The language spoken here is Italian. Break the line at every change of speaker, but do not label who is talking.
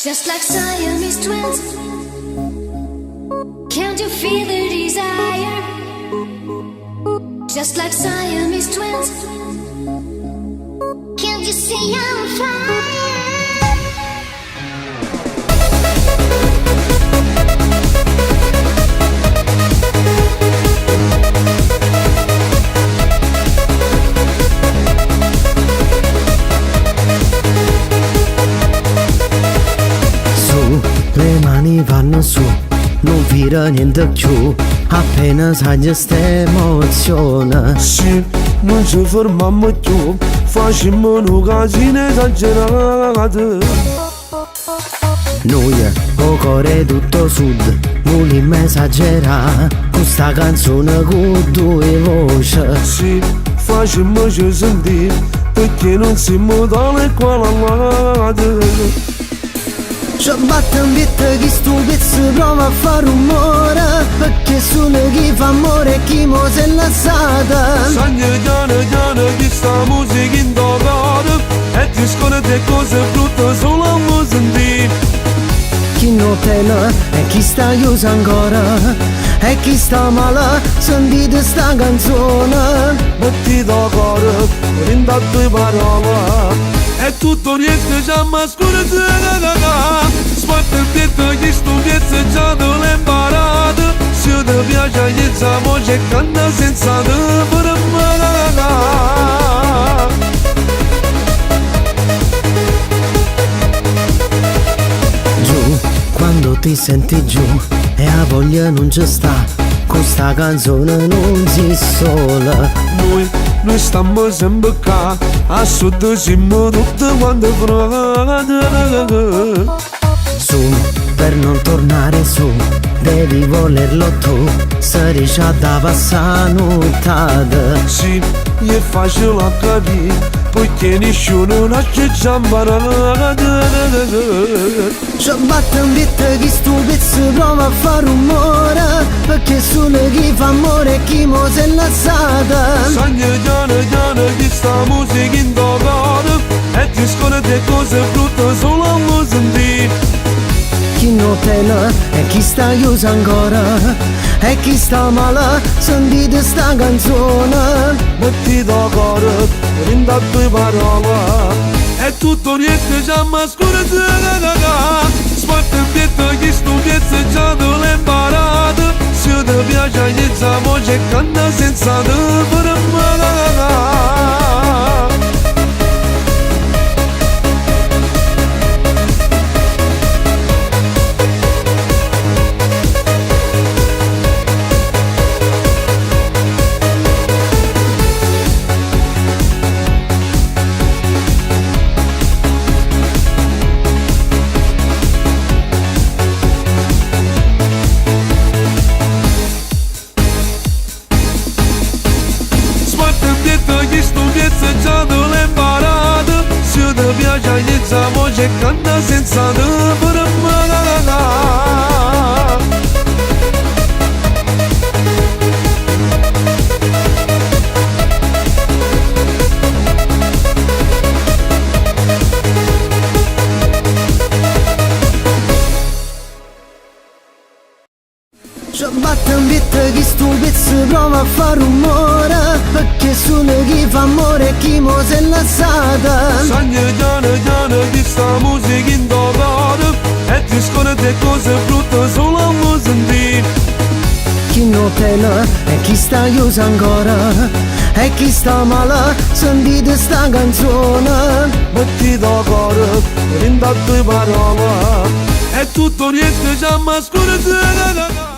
Just like Siamese twins. Can't you feel the desire? Just like Siamese twins. Can't you see I'm on fire?
Le mani vanno su, non vira niente più, appena sogna sta emozione.
Sì, non ci fermiamo più, facciamo un casino esagerato.
Noi, o cuore tutto sud, vogliamo esagerare, questa canzone con due voci.
Sì, facciamoci sentire, perché non siamo dalle qualate.
Ci batte un beat chi sto pezzo prova a fare rumore, perché solo chi fa amore e chi mo si è lasciata.
Sogna piano piano chi sta musica in toccato, e ti scordi cose brutte solo a mo sentire.
Chi non tela e chi sta chiuso ancora, e chi sta male, sentite sta canzone.
Metti da cuore, rinda due parole, è tutto niente già ma scura. Sport il detto chi studiezza già non l'è imparato. Se ti piace iniziamo c'è canta senza te per imparare.
Giù, quando ti senti giù e a voglia non ci sta, con sta canzone non si sola.
Noi stiamo sempre qua, a sud siamo tutti quanti fratelli.
Su, per non tornare su, devi volerlo tu, se riesci a da passare nottata.
Sì, è facile a capire, poiché nessuno nasce già imparato.
Ci batte un beat chi sto pezzo prova a fare rumore, perché solo chi fa amore e chi mo si è lasciata.
Sogna piano piano chi sta musica in toccato, e ti scordi cose brutte solo a mo sentire.
Chi non tela e chi sta chiuso ancora, e chi sta male, sentite sta canzone.
Metti da cuore, rinda due parole, è tutto niente già ma scura. Sport il detto chi studiezza già non l'è imparato. Se ti piace iniziamo c'è canta senza te per imparare. Chi studiezza già non l'è imparato. Se ti piace iniziamo c'è canta senza te per imparare.
Ci batte un beat chi sto pezzo prova a fare rumore, perché solo chi fa amore e chi mo si è lasciata.
Sogna piano piano chi sta musica in toccato, e ti scordi cose brutte solo a mo sentire.
Chi non tela e chi sta chiuso ancora, e chi sta male, sentite sta canzone.
Metti da cuore, rinda due parole, è tutto niente già ma scura.